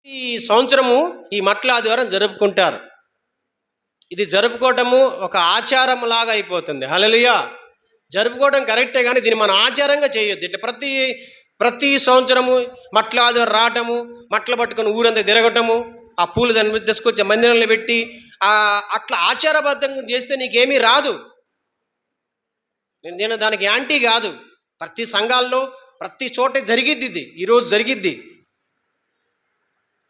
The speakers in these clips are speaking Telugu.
ఈ సంవత్సరము ఈ మట్ల ఆదివారం జరుపుకుంటారు. ఇది జరుపుకోవటము ఒక ఆచారం లాగా అయిపోతుంది. హల్లెలూయా. జరుపుకోవడం కరెక్టే, కానీ దీన్ని మనం ఆచారంగా చేయొద్దు. ఇట్లా ప్రతి సంవత్సరము మట్ల ఆదివారం రావటము, మట్టలు పట్టుకొని ఊరంతా తిరగటము, ఆ పూలు దాన్ని తీసుకొచ్చి మందిరంలో పెట్టి అట్లా ఆచారబద్ధంగా చేస్తే నీకేమీ రాదు. నేను దానికి యాంటీ కాదు. ప్రతి సంఘాల్లో ప్రతి చోట జరిగిద్ది. ఇది ఈరోజు జరిగిద్ది.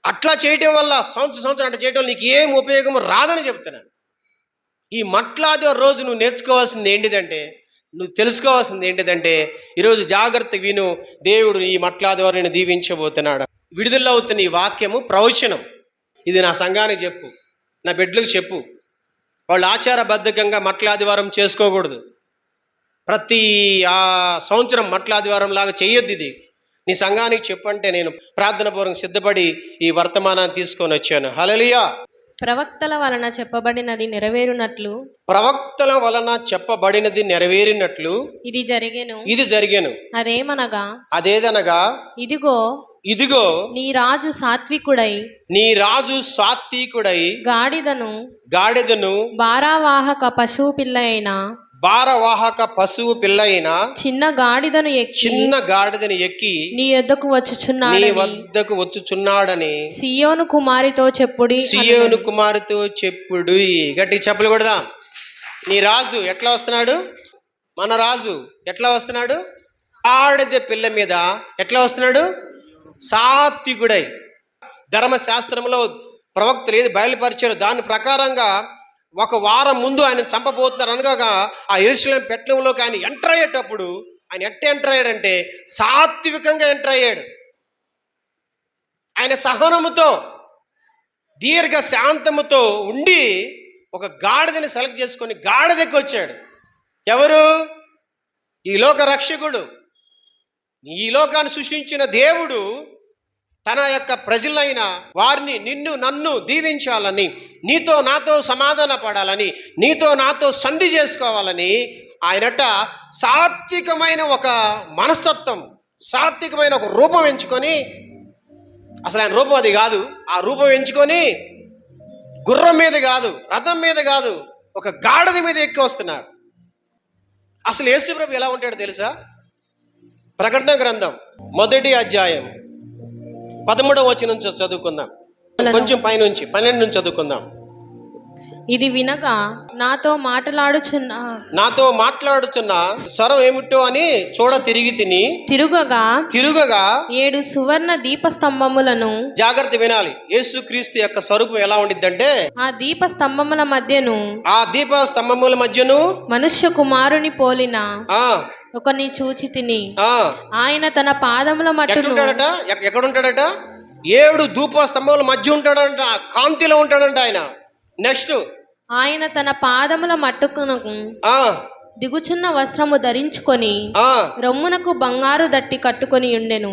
అట్లా చేయటం వల్ల సంవత్సరం అట్లా చేయటం వల్ల నీకు ఏం ఉపయోగం రాదని చెప్తున్నాను. ఈ మట్లాది రోజు నువ్వు నేర్చుకోవాల్సింది ఏంటిదంటే, నువ్వు తెలుసుకోవాల్సింది ఏంటిదంటే, ఈరోజు జాగ్రత్త విను. దేవుడు ఈ మట్లాది వారు నేను దీవించబోతున్నాడు. విడుదల అవుతున్న ఈ వాక్యము ప్రవచనం. ఇది నా సంఘానికి చెప్పు, నా బిడ్డలకు చెప్పు. వాళ్ళు ఆచారబద్ధకంగా మట్లాదివారం చేసుకోకూడదు. ప్రతి సంవత్సరం మట్లాదివారం లాగా చేయొద్దు. ఇది నీ సంఘానికి చెప్పంటే నేను ప్రార్థన పూర్వకంగా సిద్ధపడి ఈ వర్తమానాన్ని తీసుకొని వచ్చాను. హల్లెలూయా. ప్రవక్తల వలన చెప్పబడినది నెరవేరినట్లు ఇది జరిగెను. అదేదనగా ఇదిగో నీ రాజు సాత్వికుడై గాడిదను భారవాహక పశువు పిల్ల అయిన చిన్న గాడిదను ఎక్కి నీ వద్దకు వచ్చుచున్నాడని సియోను కుమారితో చెప్పుడు. గట్టి చెప్పులు కొడదాం. నీ రాజు ఎట్లా వస్తున్నాడు? మన రాజు ఎట్లా వస్తున్నాడు? గాడిద పిల్ల మీద ఎట్లా వస్తున్నాడు? సాత్వికుడై. ధర్మశాస్త్రంలో ప్రవక్తలు ఏది బయలుపరిచారో దాని ప్రకారంగా ఒక వారం ముందు ఆయన చంపబోతున్నారు అనగా ఆ యెరూషలేము పట్టణంలోకి ఆయన ఎంటర్ అయ్యేటప్పుడు ఆయన ఎంటర్ అయ్యాడంటే సాత్వికంగా ఎంటర్ అయ్యాడు. ఆయన సహనముతో దీర్ఘ శాంతముతో ఉండి ఒక గాడిదని సెలెక్ట్ చేసుకొని గాడిదకి వచ్చాడు. ఎవరు? ఈ లోక రక్షకుడు, ఈ లోకాన్ని సృష్టించిన దేవుడు తన యొక్క ప్రజలైన వారిని, నిన్ను నన్ను దీవించాలని, నీతో నాతో సమాధాన పడాలని, నీతో నాతో సంధి చేసుకోవాలని ఆయనట సాత్వికమైన ఒక మనస్తత్వం, సాత్వికమైన ఒక రూపం ఎంచుకొని, అసలు ఆయన రూపం అది కాదు, ఆ రూపం ఎంచుకొని గుర్రం మీద కాదు, రథం మీద కాదు, ఒక గాడిద మీద ఎక్కి వస్తున్నాడు. అసలు యేసుప్రభు ఎలా ఉంటాడో తెలుసా? ప్రకటన గ్రంథం 1వ అధ్యాయం 13వ వచనం చదువుకుందాం. కొంచెం పైనుంచి 12 నుంచి చదువుకుందాం. ఇది వినగా నాతో మాట్లాడుచున్న స్వరం ఏమిటో అని చూడ తిరుగగా 7 సువర్ణ దీపస్తంభములను. జాగ్రత్త వినాలి. యేసుక్రీస్తు యొక్క స్వరూపం ఎలా ఉండిద్దంటే, ఆ దీపస్తంభముల మధ్యను మనుష్య కుమారుని పోలిన ఒకని చూచి తిని. ఆయన తన పాదముల మట్టును ఎక్కడుంటాడట? 7 ధూప స్తంభముల మధ్య ఉంటాడంట, కాంతిలో ఉంటాడంట ఆయన. నెక్స్ట్, ఆయన తన పాదముల మట్టుకును దిగుచున్న వస్త్రము ధరించుకొని రొమ్మునకు బంగారు దట్టి కట్టుకొని ఉండెను.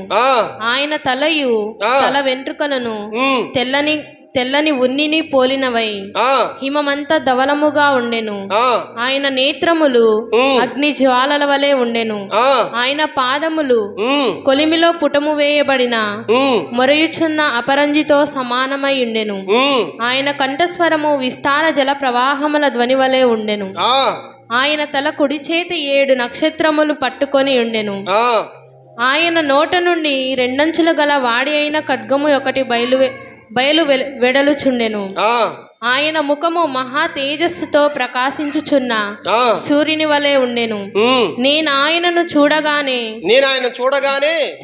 ఆయన తల వెంట్రుకలను తెల్లని ఉన్నిని పోలినవై హిమమంతా ధవలముగా ఉండెను. ఆయన నేత్రములు అగ్ని జ్వాలల వలె ఉండెను. ఆయన పాదములు కొలిమిలో పుటము వేయబడిన మొరయుచున్న అపరంజితో సమానమై ఉండెను. ఆయన కంఠస్వరము విస్తార జల ప్రవాహముల ధ్వని వలె ఉండెను. ఆయన తల కుడి చేతి 7 నక్షత్రములు పట్టుకొని ఉండెను. ఆయన నోట నుండి 2 అంచులు గల వాడి అయిన ఖడ్గము ఒకటి బయలు వెడలుచుండెను. ఆయన ముఖము మహా తేజస్సుతో ప్రకాశించుచున్న సూర్యుని వలె ఉండెను. నేను ఆయనను చూడగానే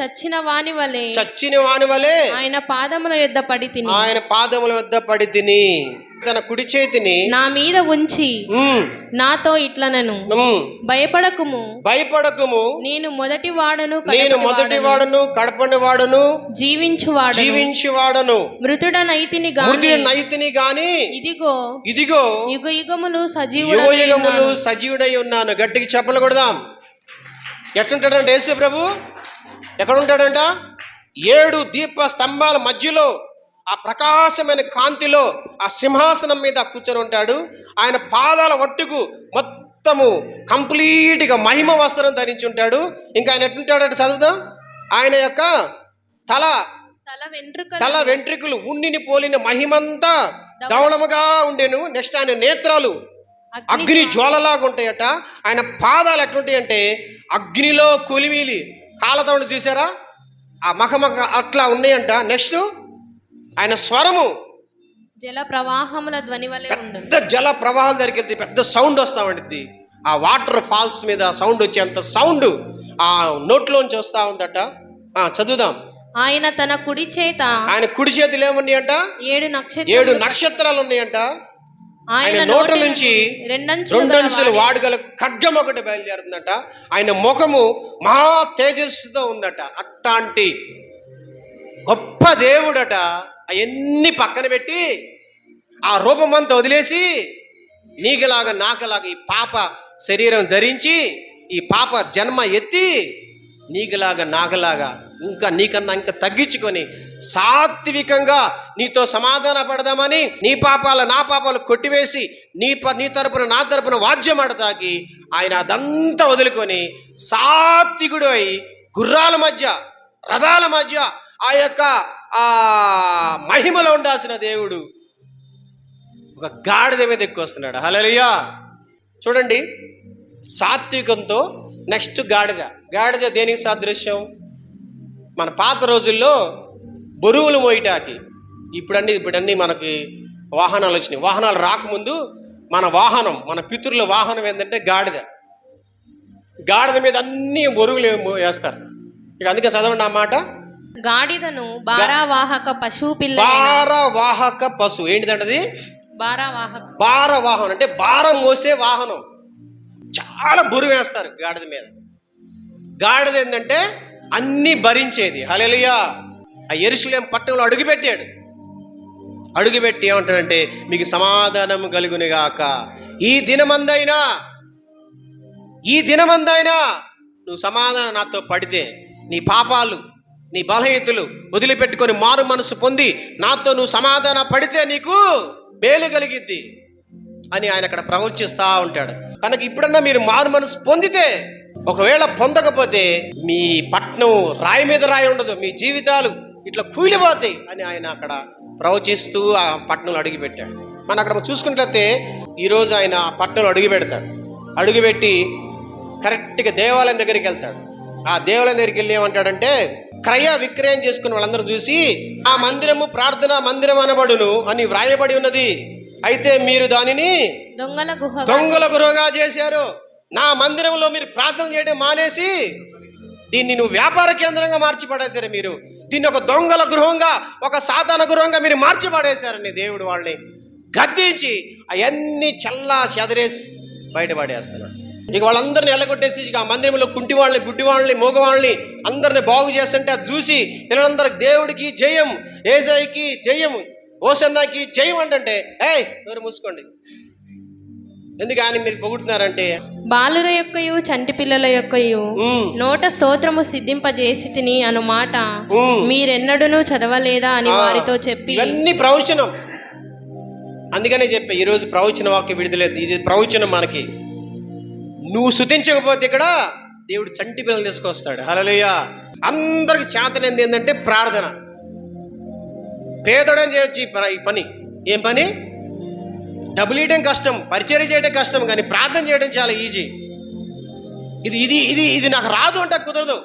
చచ్చిన వాని వలె ఆయన పాదముల యొద్ద పడి తిని తన కుడి చేతిని నా మీద ఉంచి నాతో ఇట్లనను, భయపడకుము నేను మొదటి వాడను కడపని జీవించువాడను మృతుడనైతిని గాని ఇదిగో యుగయుగములు సజీవుడై ఉన్నాను. గట్టికి చెప్పలు కొడదాం. ఎట్లుంటాడంట యేసు ప్రభు? ఎక్కడుంటాడంట? 7 దీప స్తంభాల మధ్యలో ఆ ప్రకాశమైన కాంతిలో ఆ సింహాసనం మీద కూర్చొని ఉంటాడు. ఆయన పాదాల ఒట్టుకు మొత్తము కంప్లీట్గా మహిమ వస్త్రం ధరించి ఉంటాడు. ఇంకా ఆయన ఎట్లుంటాడంటే చదువుదాం. ఆయన యొక్క తల తల వెంట్రుకలు ఉన్నిని పోలిన మహిమంతా ధవళముగా ఉండేను. నెక్స్ట్ ఆయన నేత్రాలు అగ్ని జ్వాలలాగా ఉంటాయట. ఆయన పాదాలు ఎట్లుంటాయి అంటే అగ్నిలో కొలిమిలి కాలతోడు చూసారా, ఆ మఖమఖ అట్లా ఉన్నాయంట. నెక్స్ట్ ఆయన స్వరము జల ప్రవాహముల ధ్వని వలె ఉండును. పెద్ద జల ప్రవాహం దగ్గరికి వెళ్తే పెద్ద సౌండ్ వస్తా ఉండిద్ది. ఆ వాటర్ ఫాల్స్ మీద సౌండ్ వచ్చేంత సౌండ్ ఆ నోట్లోంచి వస్తా ఉందట. చదువుదాం. ఆయన తన కుడి చేత, ఆయన కుడి చేతులు ఏమున్నాయంట? 7 నక్షత్రాలు ఉన్నాయంట. ఆయన నోట నుంచి రెండంచులు వాడుగల ఖడ్గం ఒకటి బయలుదేరుతుందట. ఆయన ముఖము మహా తేజస్సుతో ఉందట. అట్లాంటి గొప్ప దేవుడట. అవన్నీ పక్కన పెట్టి ఆ రూపమంతా వదిలేసి నీకులాగా నాకులాగా ఈ పాప శరీరం ధరించి ఈ పాప జన్మ ఎత్తి నీకులాగా నాకులాగా నీకన్నా ఇంకా తగ్గించుకొని సాత్వికంగా నీతో సమాధాన పడదామని నీ పాపాలు నా పాపాలు కొట్టివేసి నీ తరపున నా తరపున వాద్యం ఆడతాకి ఆయన అదంతా వదులుకొని సాత్వికుడు అయి గుర్రాల మధ్య రథాల మధ్య ఆ యొక్క మహిమలో ఉండాల్సిన దేవుడు ఒక గాడిద మీద ఎక్కువ వస్తున్నాడు. హల్లెలూయా. చూడండి, సాత్వికంతో నెక్స్ట్ గాడిద దేనికి సాదృశ్యం? మన పాత రోజుల్లో బరువులు మోయటాకి. ఇప్పుడన్నీ మనకి వాహనాలు వచ్చినాయి. వాహనాలు రాకముందు మన పితరుల వాహనం ఏంటంటే గాడిద మీద అన్ని బరువులు వేస్తారు. ఇక అందుకే చదవండి ఆ మాట. గాడిదను భారవాహక పశువు పిల్ల. భారవాహక పశువు ఏంటిదంటది? భారవాహనం అంటే భారం మోసే వాహనం. చాలా బరువు వేస్తారు గాడిద మీద. గాడిద ఏంటంటే అన్ని భరించేది. హల్లెలూయా. ఆ యెరూషలేము పట్టణంలో అడుగుపెట్టి ఏమంటాడంటే మీకు సమాధానం కలుగునుగాక. ఈ దినమందైనా నువ్వు సమాధానం నాతో పడితే, నీ పాపాలు నీ బలహీనతలు వదిలిపెట్టుకొని మారు మనసు పొంది నాతో నువ్వు సమాధాన పడితే నీకు మేలు కలిగిద్ది అని ఆయన అక్కడ ప్రవచిస్తూ ఉంటాడు. కనుక ఇప్పుడన్నా మీరు మారు మనసు పొందితే, ఒకవేళ పొందకపోతే మీ పట్నం రాయి మీద రాయి ఉండదు, మీ జీవితాలు ఇట్లా కూలిపోతాయి అని ఆయన అక్కడ ప్రవచిస్తూ ఆ పట్టణంలో అడుగుపెట్టాడు. మనం అక్కడ చూసుకున్నట్లయితే ఈరోజు ఆయన ఆ పట్టణంలో అడుగుపెట్టి కరెక్ట్గా దేవాలయం దగ్గరికి వెళ్తాడు. ఆ దేవాలయం దగ్గరికి వెళ్ళి ఏమంటాడంటే, క్రయ విక్రయం చేసుకున్న వాళ్ళందరూ చూసి ఆ మందిరము ప్రార్థనా మందిరం అనబడును అని వ్రాయబడి ఉన్నది, అయితే మీరు దానిని దొంగల గుహగా చేశారు. నా మందిరంలో మీరు ప్రార్థన చేయడం మానేసి దీన్ని నువ్వు వ్యాపార కేంద్రంగా మార్చి పడేశారు. మీరు దీన్ని ఒక దొంగల గృహంగా, ఒక సాతాన గృహంగా మీరు మార్చి పడేశారని దేవుడు వాళ్ళని గద్దించి అవన్నీ చల్లా చెదరేసి బయటపడేస్తున్నాడు. ఇక వాళ్ళందరినీ ఎల్లగొట్టేసి ఇక ఆ మందిరంలో కుంటి వాళ్ళని, గుడ్డి వాళ్ళని, మూగవాళ్ళని అందరిని బాగు చేస్తుంటే అది చూసి పిల్లలందరికి దేవుడికి జయం, ఏసైకి జయం, ఓసన్నాకి జయం అంటే ఎవరు మూసుకోండి. ఎందుకు ఆయన మీరు పొగుడుతున్నారంటే, బాలుర యొక్కయు చంటి పిల్లల యొక్కయు నోట స్తోత్రము సిద్ధింపజేసి తిని అను మాట మీరెన్నడూనూ చదవలేదా అని వారితో చెప్పి. ఇవన్నీ ప్రవచనం. అందుకనే చెప్పా ఈరోజు ప్రవచన వాక్యం విడుదలేదు. ఇది ప్రవచనం. మనకి నువ్వు స్తుతించకపోతే ఇక్కడ దేవుడు చంటి పిల్లలు తీసుకొస్తాడు. హల్లెలూయా. అందరికి చేతనైంది ఏంటంటే ప్రార్థన. పేదోడని చేయొచ్చు ఈ పని. ఏం పని? డబ్బులు ఇవ్వడం కష్టం, పరిచర్య చేయడం కష్టం, కానీ ప్రార్థన చేయడం చాలా ఈజీ. ఇది నాకు రాదు అంటే కుదరదు.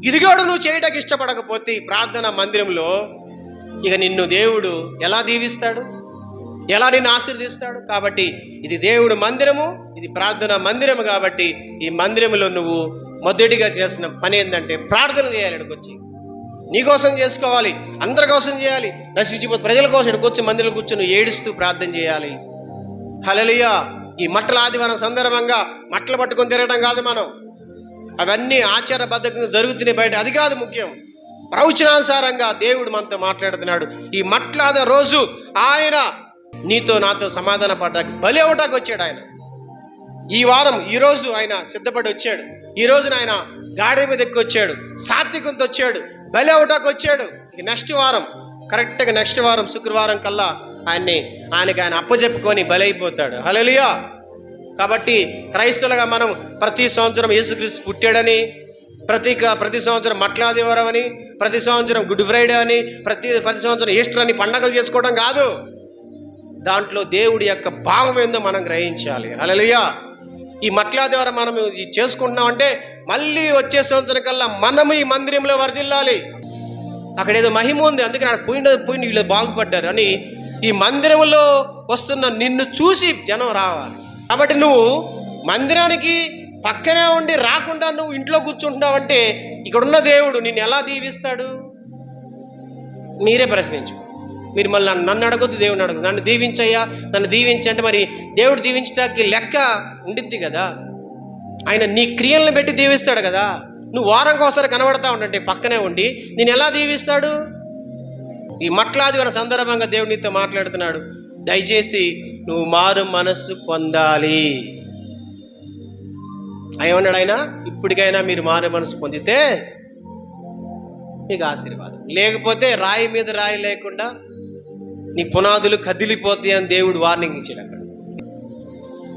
ఇది కూడా నువ్వు చేయడానికి ఇష్టపడకపోతే ఈ ప్రార్థన మందిరంలో ఇక నిన్ను దేవుడు ఎలా దీవిస్తాడు, ఎలా నిన్ను ఆశీర్దిస్తాడు? కాబట్టి ఇది దేవుడు మందిరము, ఇది ప్రార్థన మందిరము. కాబట్టి ఈ మందిరంలో నువ్వు మొదటిగా చేసిన పని ఏంటంటే ప్రార్థన చేయాలి. ఇక్కడికి నీకోసం చేసుకోవాలి, అందరి కోసం చేయాలి. నశించిపోతే ప్రజల కోసం ఇక్కడికి వచ్చి మందిరంలో కూర్చొని ఏడుస్తూ ప్రార్థన చేయాలి. హల్లెలూయా. ఈ మట్టల ఆదివారం సందర్భంగా మట్టలు పట్టుకొని తిరగడం కాదు మనం. అవన్నీ ఆచారబద్ధంగా జరుగుతున్నాయి బయట. అది కాదు ముఖ్యం. ప్రవచనానుసారంగా దేవుడు మనతో మాట్లాడుతున్నాడు. ఈ మట్లాద రోజు ఆయన నీతో నాతో సమాధాన పడ్డానికి బలి అవటానికి వచ్చాడు. ఆయన ఈరోజు ఆయన సిద్ధపడి వచ్చాడు. ఈ రోజున ఆయన గాడి మీద ఎక్కి వచ్చాడు, సాత్వికంతో వచ్చాడు, బలి అవటానికి వచ్చాడు. ఇక నెక్స్ట్ వారం శుక్రవారం కల్లా ఆయనకి ఆయన అప్పచెప్పుకొని బలి అయిపోతాడు. హల్లెలూయా. కాబట్టి క్రైస్తవులుగా మనం ప్రతి సంవత్సరం యేసుక్రీస్తు పుట్టాడని, ప్రతి సంవత్సరం మట్లాదివారం అని, ప్రతి సంవత్సరం గుడ్ ఫ్రైడే అని, ప్రతి సంవత్సరం ఈస్టర్ అని పండగలు చేసుకోవడం కాదు. దాంట్లో దేవుడి యొక్క భావం ఏందో మనం గ్రహించాలి. హల్లెలూయా. ఈ మట్లాదివారం మనం చేసుకుంటున్నామంటే మళ్ళీ వచ్చే సంవత్సరం కల్లా మనము ఈ మందిరంలో వర్ధిల్లాలి. అక్కడ ఏదో మహిమ ఉంది, అందుకని అక్కడ పోయిన వీళ్ళు బాగుపడ్డారు అని ఈ మందిరంలో వస్తున్న నిన్ను చూసి జనం రావాలి. కాబట్టి నువ్వు మందిరానికి పక్కనే ఉండి రాకుండా నువ్వు ఇంట్లో కూర్చుంటున్నావంటే ఇక్కడున్న దేవుడు నిన్ను ఎలా దీవిస్తాడు? మీరే ప్రశ్నించు. మీరు మళ్ళీ నన్ను అడగొద్దు, దేవుడిని అడగదు. నన్ను దీవించయ్యా, నన్ను దీవించి అంటే మరి దేవుడు దీవించడానికి లెక్క ఉండిద్ది కదా. ఆయన నీ క్రియలను పెట్టి దీవిస్తాడు కదా. నువ్వు వారంకి ఒకసారి కనబడతా ఉండంటే పక్కనే ఉండి నేను ఎలా దీవిస్తాడు? ఈ మట్లాదివారం సందర్భంగా దేవుడు నీతో మాట్లాడుతున్నాడు. దయచేసి నువ్వు మారు మనస్సు పొందాలి. ఏమన్నాడు ఆయన? ఇప్పటికైనా మీరు మారు మనసు పొందితే మీకు ఆశీర్వాదం, లేకపోతే రాయి మీద రాయి లేకుండా నీ పునాదులు కదిలిపోతాయి అని దేవుడు వార్నింగ్ ఇచ్చాడు. అక్కడ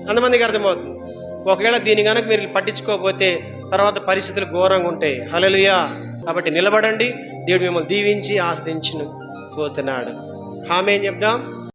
అంతమందికి అర్థమవుతుంది. ఒకవేళ దీన్ని కనుక మీరు పట్టించుకోకపోతే తర్వాత పరిస్థితులు ఘోరంగా ఉంటాయి. హల్లెలూయా. కాబట్టి నిలబడండి. దేవుడు మిమ్మల్ని దీవించి ఆస్వాదించును పోతున్నాడు. ఆమేన్ చెప్దాం.